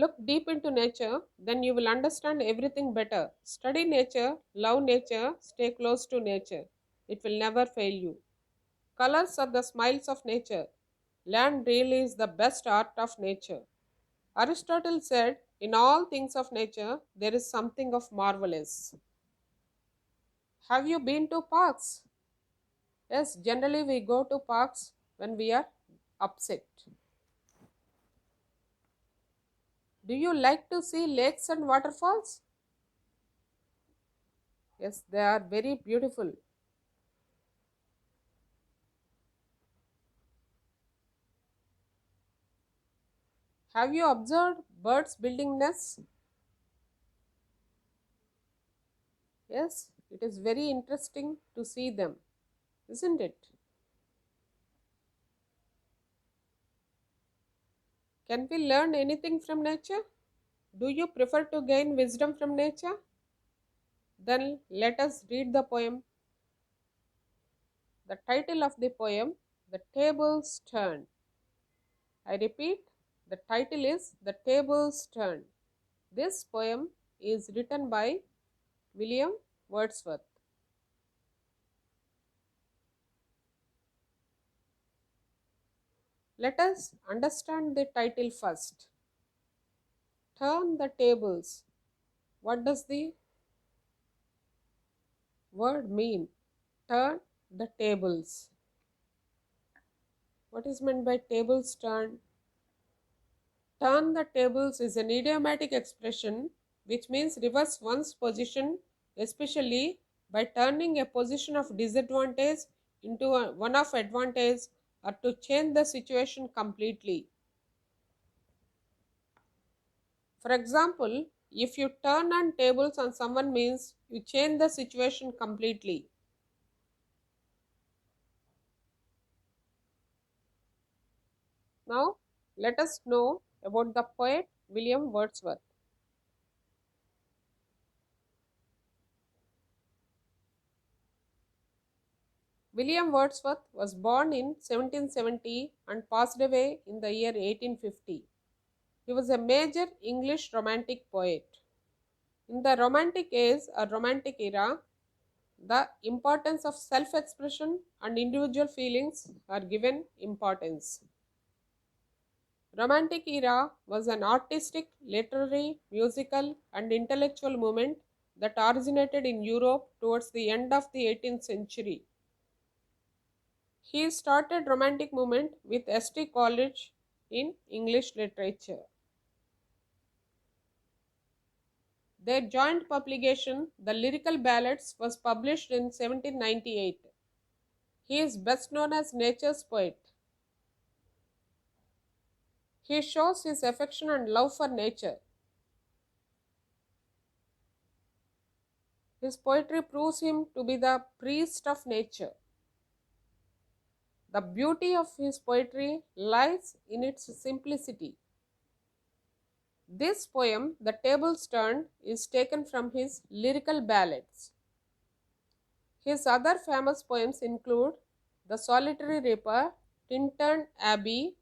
Look deep into nature, then you will understand everything better. Study nature, love nature, stay close to nature. It will never fail you. Colors are the smiles of nature. Land really is the best art of nature. Aristotle said, in all things of nature, there is something of marvelous. Have you been to parks? Yes, generally we go to parks when we are upset. Do you like to see lakes and waterfalls? Yes, they are very beautiful. Have you observed birds building nests? Yes, it is very interesting to see them, isn't it? Can we learn anything from nature? Do you prefer to gain wisdom from nature? Then let us read the poem. The title of the poem, The Tables Turn. I repeat, the title is The Tables Turn. This poem is written by William Wordsworth. Let us understand the title first. Turn the tables. What does the word mean? Turn the tables. What is meant by tables turn? Turn the tables is an idiomatic expression which means reverse one's position, especially by turning a position of disadvantage into one of advantage, or to change the situation completely. For example, if you turn on tables on someone means you change the situation completely. Now, let us know about the poet William Wordsworth. William Wordsworth was born in 1770 and passed away in the year 1850. He was a major English romantic poet. In the Romantic age or Romantic era, the importance of self expression and individual feelings are given importance. Romantic era was an artistic, literary, musical, and intellectual movement that originated in Europe towards the end of the 18th century. He started Romantic movement with St. Coleridge in English literature. Their joint publication, The Lyrical Ballads, was published in 1798. He is best known as nature's poet. He shows his affection and love for nature. His poetry proves him to be the priest of nature. The beauty of his poetry lies in its simplicity. This poem, The Tables Turned, is taken from his lyrical ballads. His other famous poems include The Solitary Reaper, Tintern Abbey,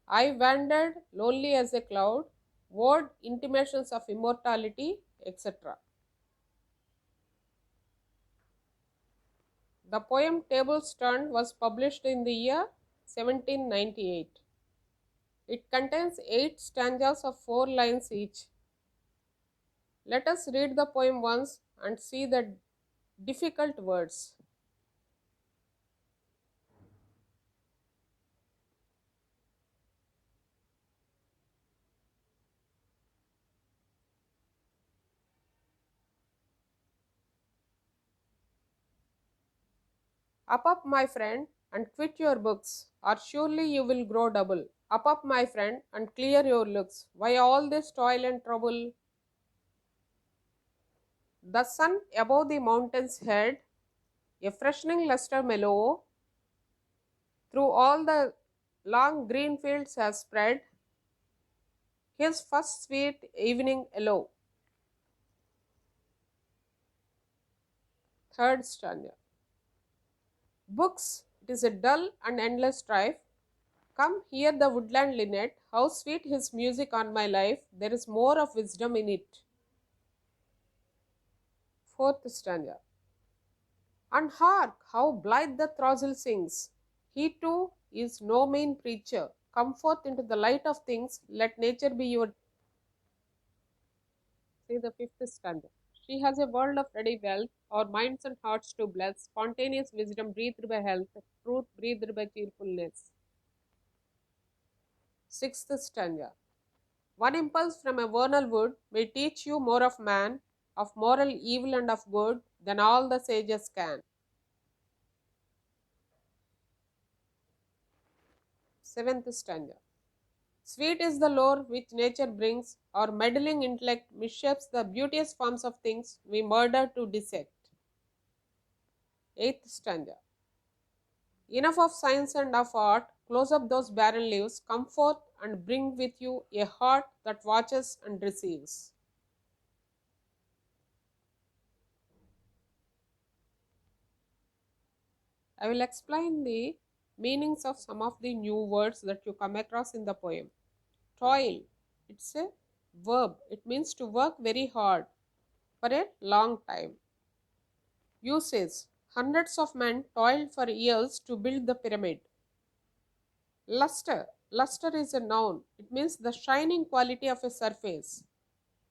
I Wandered Lonely as a Cloud, Word Intimations of Immortality, etc. The poem Tables Turned was published in the year 1798. It contains 8 stanzas of 4 lines each. Let us read the poem once and see the difficult words. Up, my friend, and quit your books, or surely you will grow double. Up, my friend, and clear your looks. Why all this toil and trouble? The sun above the mountain's head, a freshening lustre mellow, through all the long green fields has spread, his first sweet evening yellow. Third stanza. Books, it is a dull and endless strife. Come hear the woodland linnet, how sweet his music on my life, there is more of wisdom in it. Fourth stanza. And hark, how blithe the throstle sings. He too is no mean preacher. Come forth into the light of things, let nature be your. See the fifth stanza. She has a world of ready wealth, our minds and hearts to bless, spontaneous wisdom breathed by health, truth breathed by cheerfulness. Sixth stanza. One impulse from a vernal wood may teach you more of man, of moral evil and of good, than all the sages can. Seventh stanza. Sweet is the lore which nature brings, our meddling intellect misshapes the beauteous forms of things we murder to dissect. Eighth stanza. Enough of science and of art, close up those barren leaves, come forth and bring with you a heart that watches and receives. I will explain the meanings of some of the new words that you come across in the poem. Toil, it's a verb, it means to work very hard for a long time. Usage, hundreds of men toiled for years to build the pyramid. Luster, luster is a noun, it means the shining quality of a surface.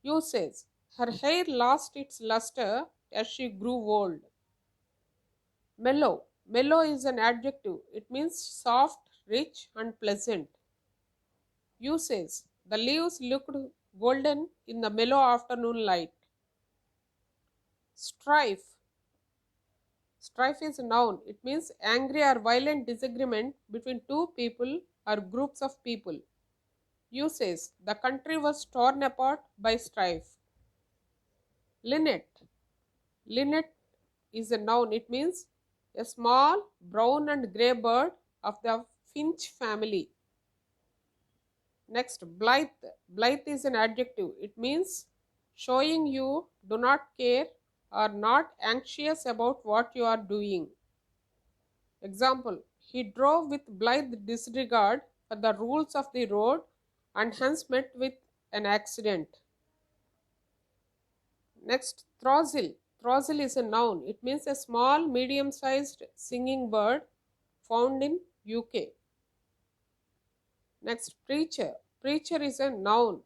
Usage, her hair lost its luster as she grew old. Mellow, mellow is an adjective, it means soft, rich, and pleasant. Usage, the leaves looked golden in the mellow afternoon light. Strife, strife is a noun, it means angry or violent disagreement between two people or groups of people. Usage, the country was torn apart by strife. Linnet, linnet is a noun, it means a small brown and grey bird of the finch family. Next, blithe. Blithe is an adjective. It means showing you do not care or not anxious about what you are doing. Example, he drove with blithe disregard for the rules of the road and hence met with an accident. Next, throstle. Throstle is a noun. It means a small, medium-sized singing bird found in UK. Next, preacher. Preacher is a noun.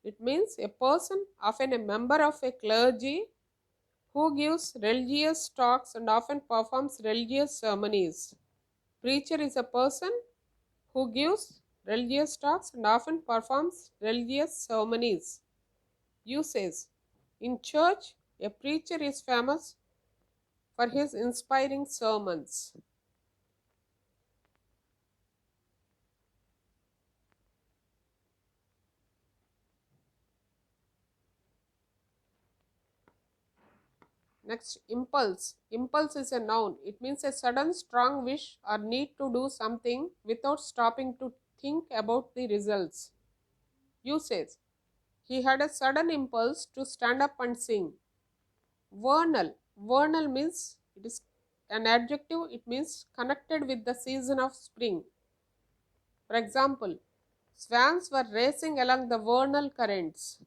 It means a person, often a member of a clergy, who gives religious talks and often performs religious ceremonies. Preacher is a person who gives religious talks and often performs religious ceremonies. Usage. In church, a preacher is famous for his inspiring sermons. Next, impulse. Impulse is a noun. It means a sudden strong wish or need to do something without stopping to think about the results. Usage. He had a sudden impulse to stand up and sing. Vernal. Vernal means it is an adjective. It means connected with the season of spring. For example, swans were racing along the vernal currents.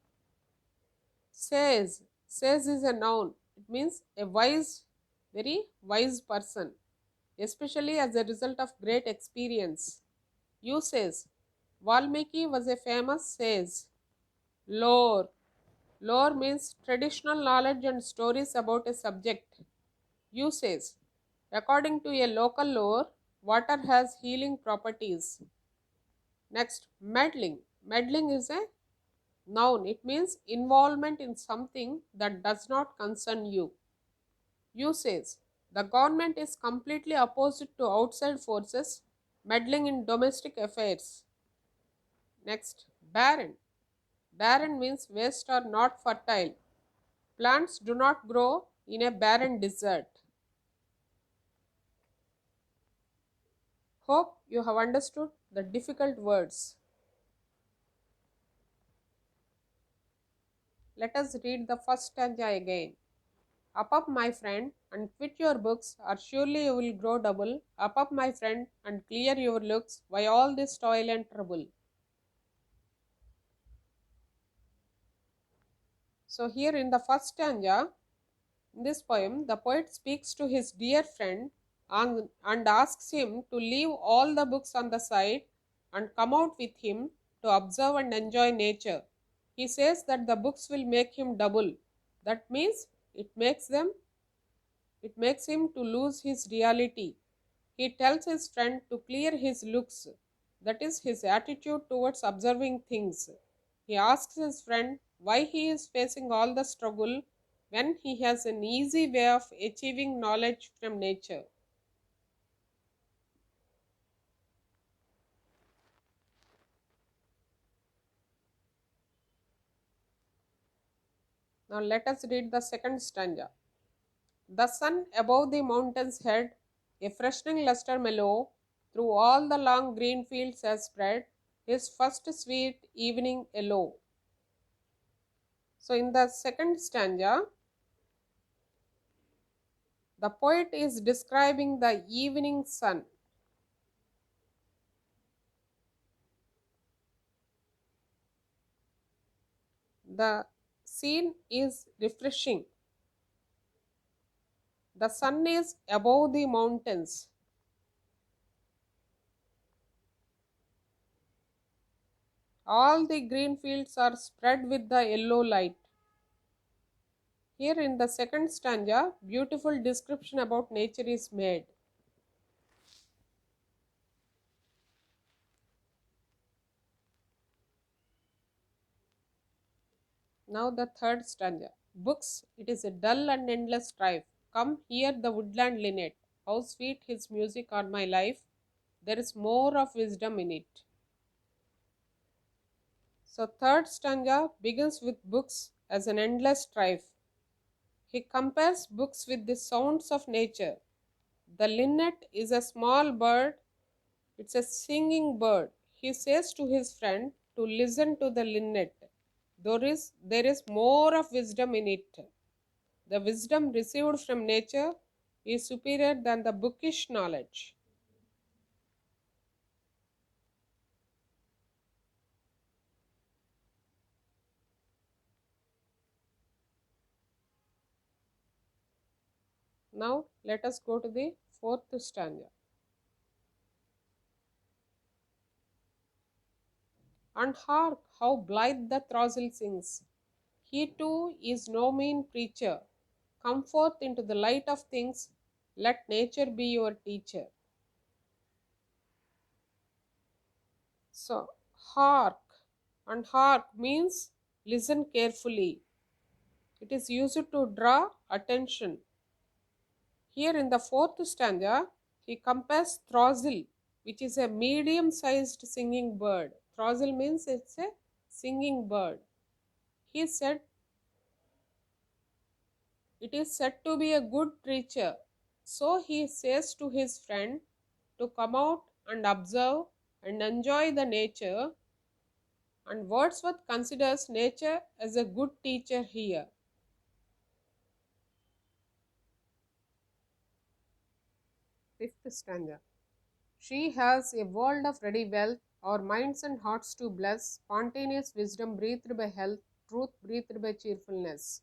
Sage. Sage is a noun. It means a wise, very wise person, especially as a result of great experience. Usage. Valmiki was a famous sage. Lore. Lore means traditional knowledge and stories about a subject. Usage. According to a local lore, water has healing properties. Next, meddling. Meddling is a noun. It means involvement in something that does not concern you. Usage. The government is completely opposed to outside forces meddling in domestic affairs. Next, barren. Barren means waste or not fertile. Plants do not grow in a barren desert. Hope you have understood the difficult words. Let us read the first stanza again. Up, up, my friend, and quit your books, or surely you will grow double. Up, my friend, and clear your looks. Why all this toil and trouble? So, here in the first stanza, in this poem, the poet speaks to his dear friend and asks him to leave all the books on the side and come out with him to observe and enjoy nature. He says that the books will make him double. That means it makes him to lose his reality. He tells his friend to clear his looks, that is his attitude towards observing things. He asks his friend why he is facing all the struggle when he has an easy way of achieving knowledge from nature. Now let us read the second stanza. The sun above the mountain's head, a freshening lustre mellow, through all the long green fields has spread, his first sweet evening yellow. So in the second stanza, the poet is describing the evening sun. The scene is refreshing. The sun is above the mountains. All the green fields are spread with the yellow light. Here in the second stanza, beautiful description about nature is made. Now the third stanza. Books, it is a dull and endless strife. Come hear the woodland linnet. How sweet his music on my life. There is more of wisdom in it. So third stanza begins with books as an endless strife. He compares books with the sounds of nature. The linnet is a small bird, it's a singing bird. He says to his friend to listen to the linnet. There is more of wisdom in it. The wisdom received from nature is superior than the bookish knowledge. Now let us go to the fourth stanza. And hark, how blithe the throstle sings. He too is no mean preacher. Come forth into the light of things. Let nature be your teacher. So, hark and hark means listen carefully. It is used to draw attention. Here in the fourth stanza, he compares throstle, which is a medium sized singing bird. Throstle means it's a singing bird. He said it is said to be a good preacher. So he says to his friend to come out and observe and enjoy the nature, and Wordsworth considers nature as a good teacher here. Fifth stanza. She has a world of ready wealth, our minds and hearts to bless, spontaneous wisdom breathed by health, truth breathed by cheerfulness.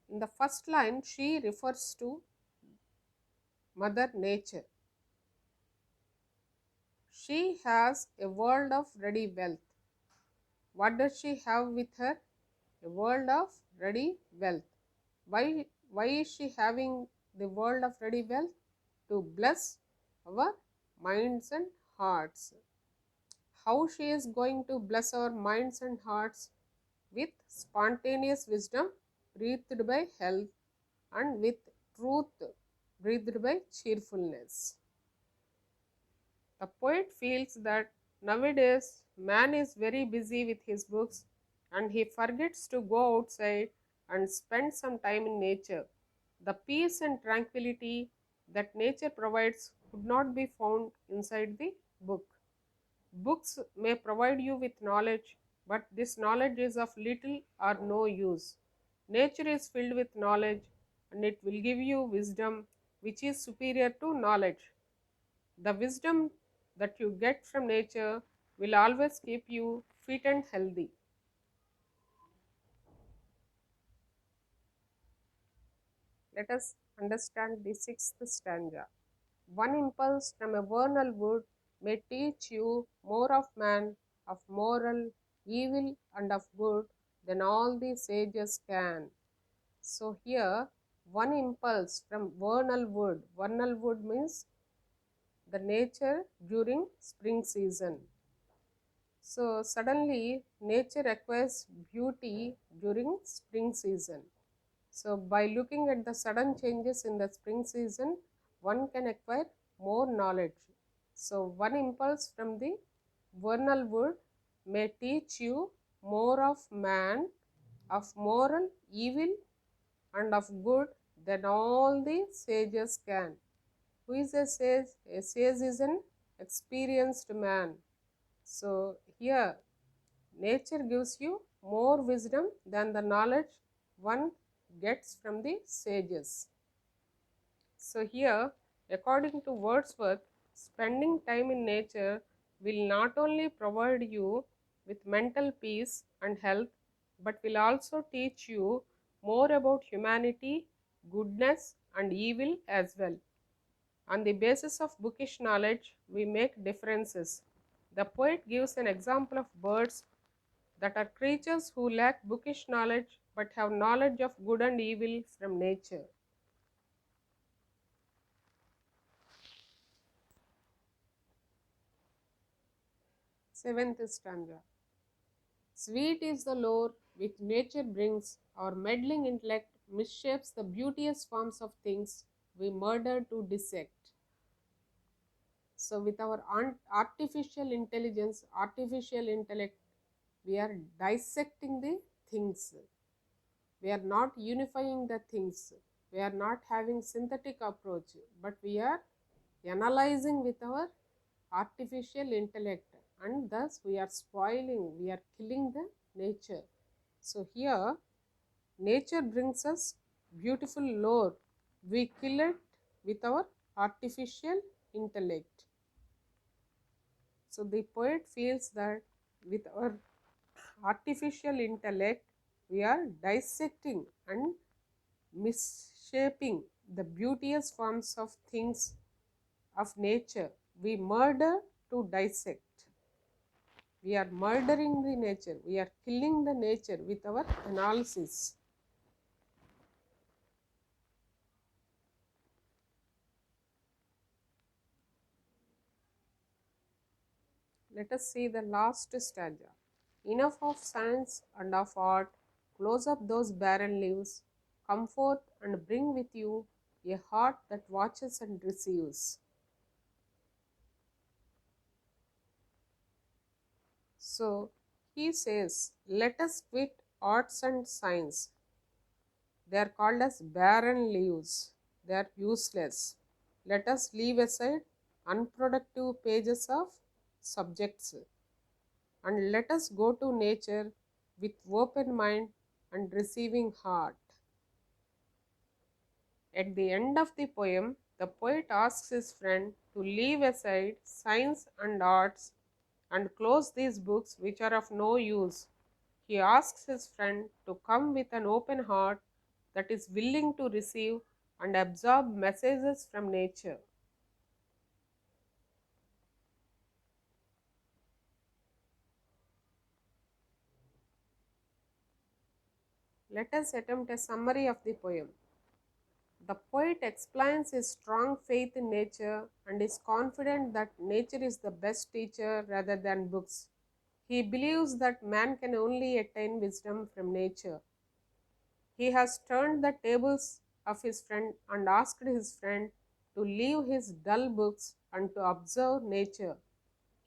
In the first line, she refers to Mother Nature. She has a world of ready wealth. What does she have with her? A world of ready wealth. Why is she having the world of ready wealth? To bless our minds and hearts. How she is going to bless our minds and hearts? With spontaneous wisdom breathed by health, and with truth breathed by cheerfulness. The poet feels that nowadays man is very busy with his books and he forgets to go outside and spend some time in nature. The peace and tranquility that nature provides could not be found inside the book. Books may provide you with knowledge, but this knowledge is of little or no use. Nature is filled with knowledge, and it will give you wisdom which is superior to knowledge. The wisdom that you get from nature will always keep you fit and healthy. Let us understand the sixth stanza. One impulse from a vernal wood may teach you more of man, of moral, evil, and of good than all the sages can. So here, one impulse from vernal wood means the nature during spring season. So suddenly nature acquires beauty during spring season. So by looking at the sudden changes in the spring season, one can acquire more knowledge. So one impulse from the vernal wood may teach you more of man, of moral, evil, and of good than all the sages can. Who is a sage? A sage is an experienced man. So here nature gives you more wisdom than the knowledge one gets from the sages. So here, according to Wordsworth, spending time in nature will not only provide you with mental peace and health, but will also teach you more about humanity, goodness, and evil as well. On the basis of bookish knowledge, we make differences. The poet gives an example of birds that are creatures who lack bookish knowledge but have knowledge of good and evil from nature. Seventh stanza. Sweet is the lore which nature brings, our meddling intellect misshapes the beauteous forms of things we murder to dissect. So, with our artificial intelligence, artificial intellect, we are dissecting the things. We are not unifying the things. We are not having synthetic approach, but we are analyzing with our artificial intellect, and thus we are spoiling, we are killing the nature. So here nature brings us beautiful lore, we kill it with our artificial intellect. So the poet feels that with our artificial intellect we are dissecting and misshaping the beauteous forms of things of nature. We murder to dissect. We are murdering the nature. We are killing the nature with our analysis. Let us see the last stanza. Enough of science and of art, close up those barren leaves, come forth and bring with you a heart that watches and receives. So he says, let us quit arts and science. They are called as barren leaves. They are useless. Let us leave aside unproductive pages of subjects and let us go to nature with open mind and receiving heart. At the end of the poem, the poet asks his friend to leave aside science and arts and close these books which are of no use. He asks his friend to come with an open heart that is willing to receive and absorb messages from nature. Let us attempt a summary of the poem. The poet explains his strong faith in nature and is confident that nature is the best teacher rather than books. He believes that man can only attain wisdom from nature. He has turned the tables of his friend and asked his friend to leave his dull books and to observe nature.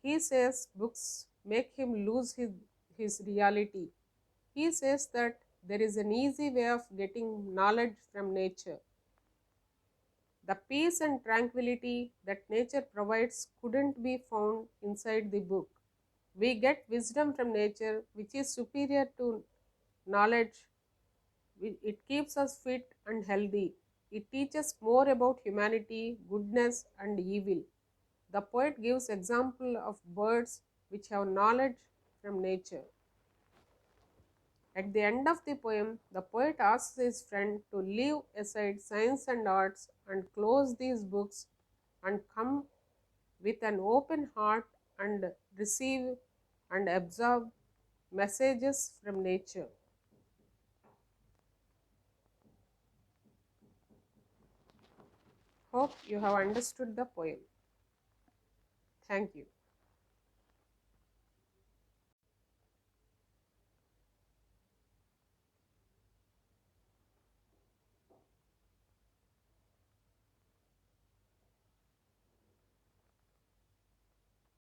He says books make him lose his reality. He says that there is an easy way of getting knowledge from nature. The peace and tranquility that nature provides couldn't be found inside the book. We get wisdom from nature which is superior to knowledge It keeps us fit and healthy. It teaches more about humanity, goodness, and evil. The poet gives example of birds which have knowledge from nature. At the end of the poem, the poet asks his friend to leave aside science and arts and close these books and come with an open heart and receive and absorb messages from nature. Hope you have understood the poem. Thank you.